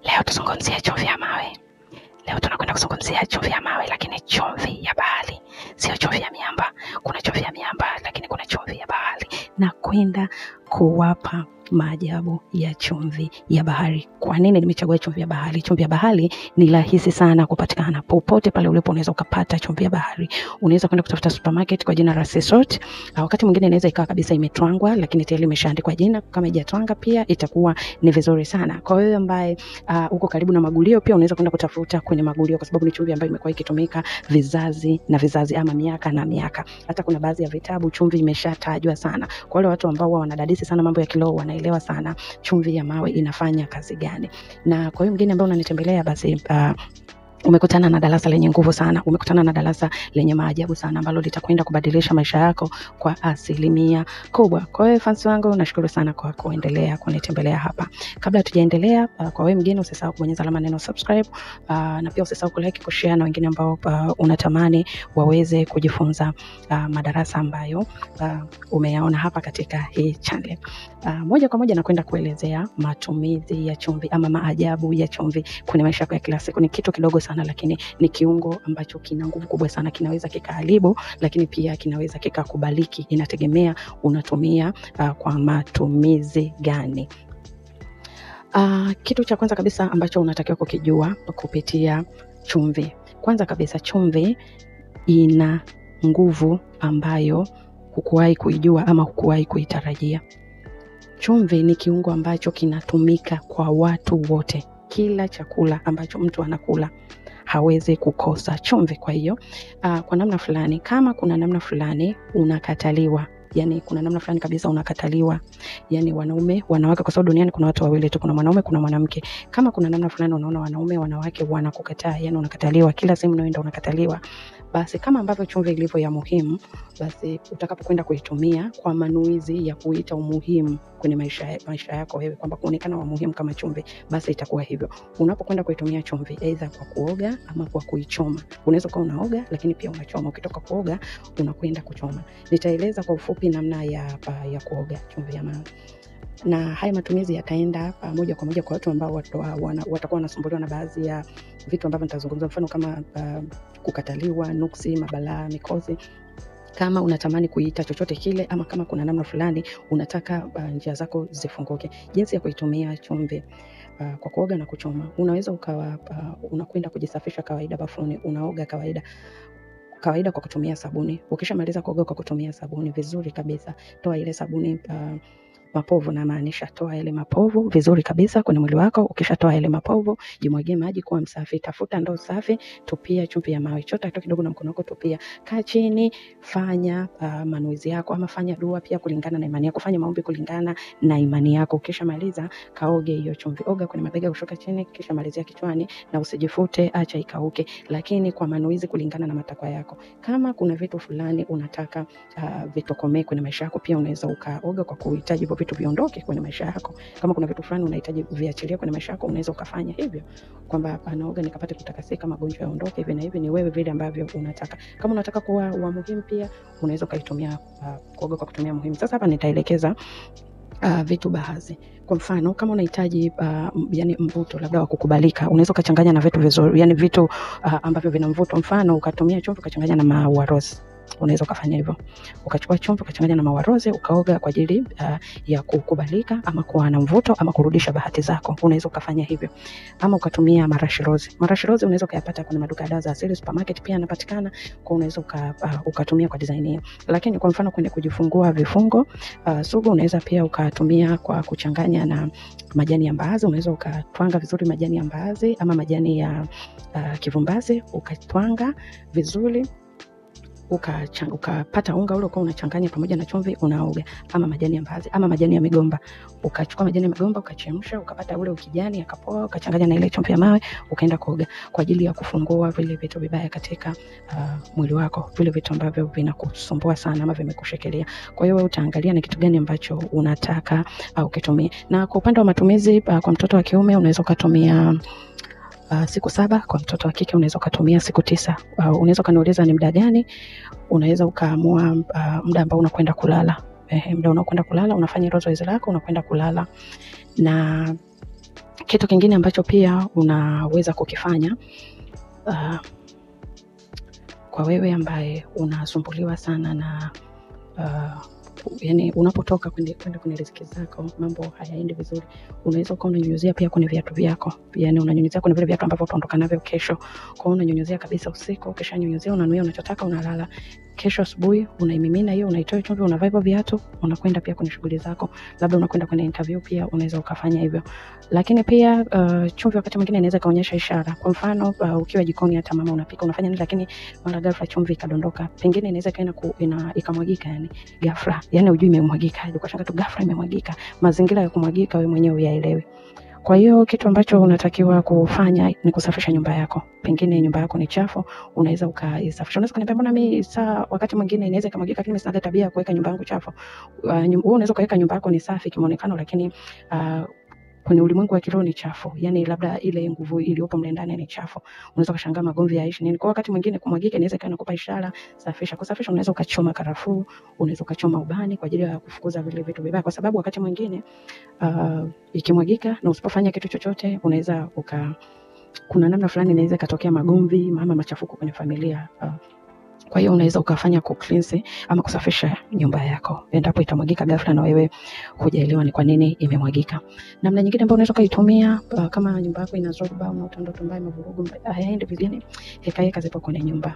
Leo tuzungumzie chumvi ya mawe. Leo tunakwenda kuzungumzia chumvi ya mawe, lakini chumvi ya bahari. Sio chumvi ya miamba. Kuna chumvi ya miamba, lakini kuna chumvi ya bahari. Na kwenda kuwapa maajabu ya chumvi ya bahari. Kwa nini nimechagua chumvi ya bahari? Chumvi ya bahari ni rahisi sana kupatikana. Popote pale ulipo unaweza ukapata chumvi ya bahari. Unaweza kwenda kutafuta supermarket kwa jina la sea salt. Wakati mwingine inaweza ikawa kabisa imetwangwa, lakini tayari imeshaandikwa jina. Kama haijatwanga pia itakuwa ni vizuri sana. Kwa hiyo ambaye uko karibu na magulio, pia unaweza kwenda kutafuta kwenye magulio, kwa sababu ni chumvi ambayo imekuwa ikitumika vizazi na vizazi, ama miaka na miaka. Hata kuna baadhi ya vitabu chumvi imeshatajwa sana. Kwa wale watu ambao wanadadisi sana mambo ya kiroho, wanaelewa sana chumvi ya mawe inafanya kazi gani. Na kwa hiyo mgeni ambao unanitembelea, basi umekutana na darasa lenye nguvu sana, umekutana na darasa lenye maajabu sana, ambalo litakwenda kubadilisha maisha yako kwa asilimia kubwa. Kwa hiyo fans wangu, nashukuru sana kwa kuendelea kunitembelea hapa. Kabla tujaendelea, kwa wewe mgeni, usisahau kubonyeza alama neno subscribe, na pia usisahau kulike, kushare na wengine ambao unatamani waweze kujifunza madarasa ambayo umeyaona hapa katika hii channel. Moja kwa moja nakwenda kuelezea matumizi ya chumvi ama maajabu ya chumvi kwenye maisha yako ya kila siku. Ni kitu kidogo sana, lakini ni kiungo ambacho kina nguvu kubwa sana. Kinaweza kikaharibu, lakini pia kinaweza kikakubaliki. Inategemea unatumia kwa matumizi gani. Kitu cha kwanza kabisa ambacho unatakiwa kukijua kupitia chumvi. Kwanza kabisa, chumvi ina nguvu ambayo hukuwahi kuijua ama hukuwahi kuitarajia. Chumvi ni kiungo ambacho kinatumika kwa watu wote. Kila chakula ambacho mtu anakula hawezi kukosa chumvi. Kwa hiyo kwa namna fulani, kama kuna namna fulani unakataliwa, yani kuna namna fulani kabisa unakataliwa, yani wanaume, wanawake, kwa sababu duniani kuna watu wawili tu, kuna mwanaume, kuna mwanamke. Kama kuna namna fulani unaona wanaume, wanawake wanakukataa, yani unakataliwa, kila sehemu unayoenda unakataliwa, basi kama ambavyo chumvi ilivyo ya muhimu, basi utakapokwenda kuitumia kwa manuizi ya kuita umuhimu kwenye maisha yako wewe, kwamba kuonekana wa muhimu kama chumvi, basi itakuwa hivyo. Unapokwenda kuitumia chumvi, aidha kwa kuoga ama kwa kuichoma. Unaweza kuwa unaoga lakini pia unachoma. Ukitoka kuoga unakwenda kuchoma. Nitaeleza kwa ufupi namna ya kuoga chumvi ya mawe. Na haya matumizi yataenda moja kwa moja kwa watu ambao watakuwa wanasumbuliwa na baadhi ya vitu ambavyo nitazungumza, mfano kama kukataliwa, nuksi, mabalaa, mikosi. Kama unatamani kuita chochote kile, ama kama kuna namna fulani unataka njia zako zifunguke. Jinsi ya kuitumia chumvi kwa kuoga na kuchoma. Unaweza ukawa unakwenda kujisafisha kawaida bafuni, unaoga kawaida kwa kutumia sabuni. Ukishamaliza kuoga kwa kutumia sabuni, vizuri kabisa, toa ile sabuni mapovu, na maanisha toa ile mapovu vizuri kabisa kwenye mwili wako. Ukishatoa ile mapovu, jimwagie maji kwa msafi, tafuta ndoo safi, tupia chumvi ya mawe, chota kidogo na mkono wako, tupia. Kaa chini, fanya manuizi yako, ama fanya dua pia kulingana na imani yako, fanya maombi kulingana na imani yako. Ukishamaliza, kaoge hiyo chumvi, oga kwenye mabega kushuka chini, kisha malizia kichwani, na usijifute, acha ikauke, lakini kwa manuizi kulingana na matakwa yako. Kama kuna vitu fulani unataka vitokomee kwenye maisha yako, pia unaweza ukaoga kwa kuhitaji vitu viondoke kwenye maisha yako. Kama kuna vitu fulani unahitaji viachilia kwenye maisha yako, unaweza ukafanya hivyo, kwamba anaoga nikapate kutakasika, magonjwa yaondoke, hivi na hivi. Ni wewe vile ambavyo unataka. Kama unataka kuwa wa muhimu, pia unaweza ukaitumia kuoga kwa kutumia muhimu. Sasa hapa nitaelekeza vitu baadhi. Kwa mfano, kama unahitaji yani mvuto labda wa kukubalika, unaweza ukachanganya na vitu vizuri, yani vitu ambavyo vina mvuto. Mfano, ukatumia chumvi ukachanganya na maua rose. Unaweza ukafanya hivyo. Ukachukua chumvi ukachanganya na maua rose, ukaoga kwa ajili ya kukubalika, ama kuwa na mvuto, ama kurudisha bahati zako. Unaweza ukafanya hivyo. Ama ukatumia marashi rose. Marashi rose unaweza kuyapata kwenye maduka ya dawa za asili, supermarket pia yanapatikana. Kwa unaweza ukatumia kwa design hiyo. Lakini kwa mfano kwenye kujifungua vifungo sugu, unaweza pia ukatumia kwa kuchanganya na majani ya mbaazi. Unaweza ukatwanga vizuri majani ya mbaazi ama majani ya kivumbazi, ukatwanga vizuri, ukapata unga ule, unachanganya pamoja na chumvi, unaoga. Ama majani ya mbaazi ama majani ya migomba, ukachukua majani ya migomba ukachemsha, ukapata ule ukijani, akapoa, ukachanganya na ile chumvi ya mawe, ukaenda kuoga kwa ajili ya kufungua vile vitu vibaya katika mwili wako, vile vitu ambavyo vinakusumbua sana ama vimekushikilia. Kwa hiyo wewe utaangalia ni kitu gani ambacho unataka ukitumie. Na kwa upande wa matumizi, kwa mtoto wa kiume unaweza kutumia siku 7, kwa mtoto wa kike unaweza kutumia siku 9. Unaweza kaniuliza ni muda gani? Unaweza ukaamua muda ambao unakwenda kulala. Muda unakwenda kulala, unafanya hilo zoezi lako, unakwenda kulala. Na Kitu kingine ambacho pia unaweza kukifanya, kwa wewe ambaye unasumbuliwa sana na yani unapotoka kwenda kwenye riziki zako mambo hayaendi vizuri, unaweza ukawa unanyunyuzia pia kwenye viatu vyako. Yani unanyunyuzia kwenye vile viatu ambavyo utaondoka navyo kesho. Kwa hiyo unanyunyuzia kabisa usiku, kisha nyunyuzia, unanuia unachotaka, unalala. Kesho asubuhi unaimimina hiyo, unaitoa chumvi, unavaa hivyo viatu, unakwenda pia kwenye shughuli zako. Labda unakwenda kwenye interview pia unaweza ukafanya hivyo. Lakini pia chumvi wakati mwingine inaweza kaonyesha ishara. Kwa mfano ukiwa jikoni, hata mama unapika, unafanya nini, lakini mara ghafla chumvi ikadondoka. Pengine inaweza kaenda ikamwagika, yani ghafla. Yani hujui imemwagika, ukashanga tu ghafla imemwagika. Mazingira ya kumwagika wewe mwenyewe uyaelewe. Kwa hiyo kitu ambacho unatakiwa kufanya ni kusafisha nyumba yako. Pengine nyumba yako ni chafu, unaweza ukaisafisha. Unaweza kuniambia mbona mimi wakati mwingine inaweza ikamwagika, lakini sina tabia ya kuweka nyumba yangu chafu. Wewe unaweza kuweka nyumba yako ni safi kimuonekano, lakini kwenye ulimwengu wa kiroho ni chafu. Yani labda ile nguvu iliyopo mle ndani ni chafu. Unaweza kushangaa magomvi yaishi nini. Kwa wakati mwingine kumwagika inaweza kana kukupa ishara, safisha. Kusafisha unaweza ukachoma karafuu, unaweza ukachoma ubani kwa ajili ya kufukuza vile vitu vibaya, kwa sababu wakati mwingine ikimwagika na usipofanya kitu chochote unaweza kuna namna fulani inaweza katokea magomvi, machafuko kwenye familia. Kwa hiyo unaweza ukafanya cleanse ama kusafisha nyumba yako endapo itamwagika ghafla na wewe hujaelewa ni kwa nini imemwagika. Namna nyingine ambayo unaweza kuitumia kama nyumba yako ina zoba au utandoto mbaya, mavurugu hayaendi vizuri, heka zipo kwenye nyumba.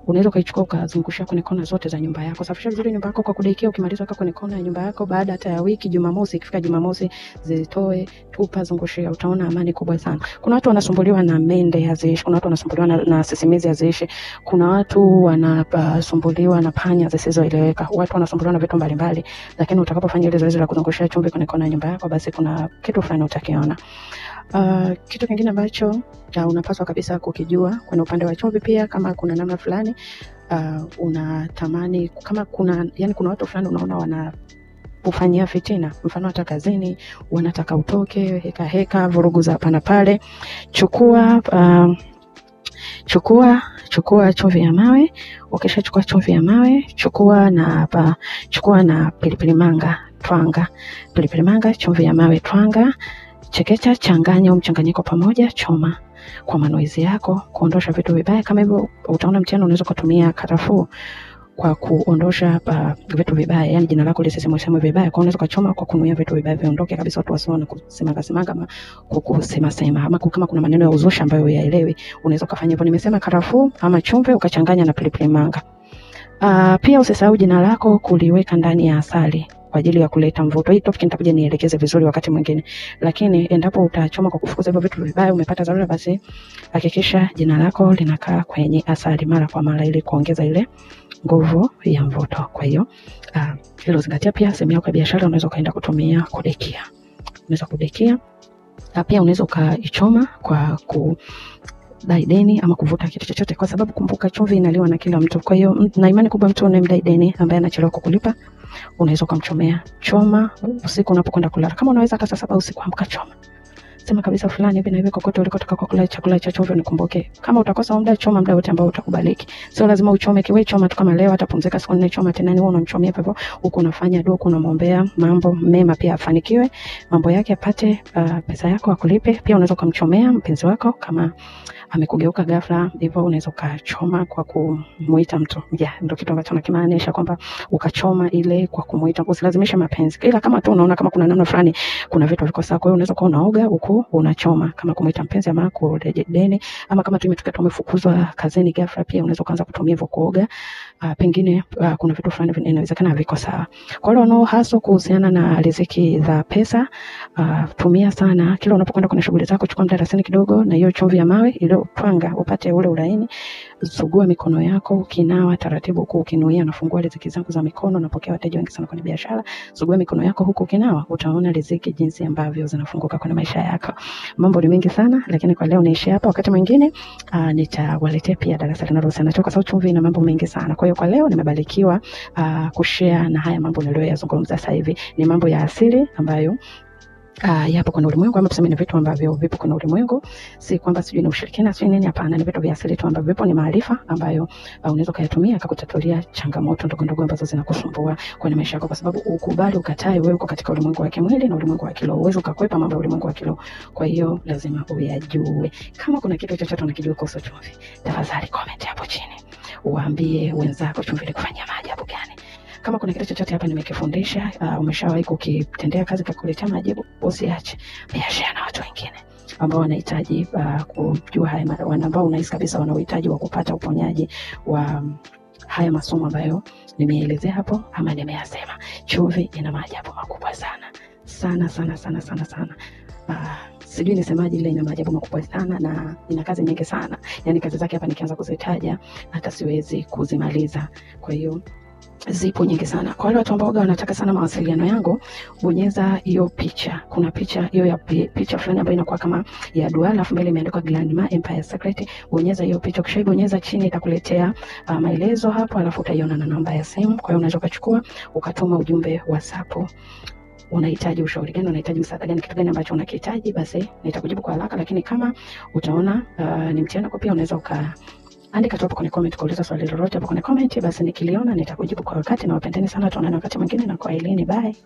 Unaweza ukaichukua ukazungushia kwenye kona zote za nyumba yako. Safisha vizuri nyumba yako kwa kudaikia. Ukimaliza kwenye kona ya nyumba yako, baada hata ya wiki, Jumamosi ikifika, Jumamosi zitoe, tupa, zungushia, utaona amani kubwa sana. Kuna watu wanasumbuliwa na mende haziishi, kuna watu wanasumbuliwa na sisimizi haziishi, kuna watu wanasumbuliwa na panya zisizoeleweka, watu wanasumbuliwa na vitu mbalimbali, lakini utakapofanya ile zoezi la kuzungushia chumvi kwenye kona ya nyumba yako, basi kuna kitu fulani utakiona. Kitu kingine ambacho unapaswa kabisa kukijua kwenye upande wa chumvi pia, kama kuna namna fulani unatamani, kama kuna watu fulani unaona kufanyia fitina, mfano hata kazini wanataka utoke, heka vurugu za hapa na pale, chukua chumvi ya mawe. Ukishachukua chumvi ya mawe, chukua na pilipili manga, twanga pilipili manga, chumvi ya mawe, twanga, chekecha, changanya mchanganyiko pamoja, choma kwa manuizi yako kuondosha vitu vibaya. Kama hivyo utaona mchana unaweza kutumia karafuu kwa kuondosha vitu vibaya, yani jina lako lisisemwe vibaya. Kwa unaweza kuchoma kwa kunuia vitu vibaya viondoke kabisa, watu wasione kusemanga ama kusema ama kama kuna maneno ya uzushi ambayo yaelewi, unaweza kufanya hivyo. Nimesema karafuu ama chumvi ukachanganya na pilipili manga. Pia usisahau jina lako kuliweka ndani ya asali kwa ajili ya kuleta mvuto. Hii topic nitakuja nielekeze vizuri wakati mwingine, lakini endapo utachoma kwa kufukuza hivyo vitu vibaya, umepata dharura, basi hakikisha jina lako linakaa kwenye asali mara kwa mara ili kuongeza ile nguvu ya mvuto. Kwa hiyo hilo zingatia. Pia sehemu yako ya biashara unaweza kaenda kutumia kudekia. Unaweza kudekia. Pia unaweza ukaichoma kwa dai deni ama kuvuta kitu chochote, kwa sababu kumbuka chumvi inaliwa na kila mtu. Kwa hiyo na imani kubwa mtu unayemdai deni ambaye anachelewa kukulipa, unaweza kumchomea. Choma usiku unapokwenda kulala. Kama unaweza hata saa 7 usiku, amka choma. Sema kabisa fulani hivi na hivi, kokote ulikotoka kwa kula chakula cha chumvi nikumbuke. Kama utakosa muda, choma muda wote ambao utakubaliki. Sio lazima uchome kiwe, choma tu kama leo, atapumzika siku 4, choma tena. Ni wewe unamchomea hivyo, huko unafanya dua, unamwombea mambo mema, pia afanikiwe mambo yake, apate pesa yako akulipe. Pia unaweza kumchomea mpenzi wako kama amekugeuka ghafla hivyo, unaweza ukachoma kwa kumuita mtu. Ndio kitu ambacho nakimaanisha kwamba ukachoma ile kwa kumuita. Usilazimishe mapenzi, ila kama tu unaona kama kuna namna fulani kuna vitu viko sawa, kwa hiyo unaweza kuwa unaoga huko unachoma kama kumuita mpenzi ama kurejesha deni, ama kama tu imetokea umefukuzwa kazini ghafla, pia unaweza kuanza kutumia hivyo kuoga. Pengine kuna vitu fulani inawezekana viko sawa. Kwa hiyo unao hasa kuhusiana na riziki za pesa, tumia sana kila unapokwenda kwenye shughuli zako, chukua mdarasini kidogo na hiyo chumvi ya mawe ile twanga, upate ule ulaini. Sugua mikono yako, ukinawa taratibu huko ukinuia, nafungua riziki zangu za mikono. Napokea wateja wengi sana kwenye biashara. Sugua mikono yako huko ukinawa, utaona riziki jinsi ambavyo zinafunguka kwenye maisha yako. Mambo ni mengi sana, lakini kwa leo niishi hapa. Wakati mwingine nitawaletea pia darasa linalohusiana na sababu chumvi ina mambo mengi sana. Kwa hiyo kwa leo nimebarikiwa kushare na haya mambo niliyoyazungumza sasa hivi. Ni mambo ya asili ambayo yapo kwenye ulimwengu, ama tuseme ni vitu ambavyo vipo kwenye ulimwengu. Si kwamba sijui ni ushirikina sio nini, hapana, ni vitu vya asili tu ambavyo vipo, ni maarifa ambayo unaweza kuyatumia kukutatulia changamoto ndogo ndogo ambazo zinakusumbua kwenye maisha yako, kwa sababu ukubali ukatae, wewe uko katika ulimwengu wa kimwili na ulimwengu wa kiroho. Uwezo ukakwepa mambo ya ulimwengu wa kiroho. Kwa hiyo lazima uyajue. Kama kuna kitu chochote unakijua kuhusu chumvi, tafadhali comment hapo chini. Uambie wenzako chumvi ilikufanyia maajabu gani. Kama kuna kitu chochote hapa nimekifundisha, umeshawahi kukitendea kazi kakuletea majibu, usiache pia share na watu wengine ambao wanahitaji kujua haya, ambao unahisi kabisa wana uhitaji wa kupata uponyaji wa haya masomo ambayo nimeelezea hapo ama nimeyasema. Chumvi ina maajabu makubwa sana sana sana sana sana sana. Sijui nisemaje, ile ina maajabu makubwa sana na ina kazi nyingi sana. Yaani kazi zake hapa nikianza kuzitaja hata siwezi kuzimaliza. Kwa hiyo zipo nyingi sana. Kwa wale watu ambao wanataka sana mawasiliano yangu, bonyeza hiyo picha. Kuna picha hiyo ya picha fulani ambayo inakuwa kama ya duara, alafu mbele imeandikwa Glandma Empire Secret. Bonyeza hiyo picha, kisha bonyeza chini itakuletea maelezo hapo, alafu utaiona na namba ya simu. Kwa hiyo unaweza kuchukua ukatuma ujumbe WhatsApp. Unahitaji ushauri gani, unahitaji msaada gani, kitu gani ambacho unakihitaji, basi nitakujibu kwa haraka. Lakini kama utaona ni mtihani kwa, pia unaweza andika tu hapo kwenye comment, kuuliza swali lolote hapo kwenye comment, basi nikiliona nitakujibu kwa wakati. Na wapendeni sana, tuonane wakati mwingine, na kwa elini, bye.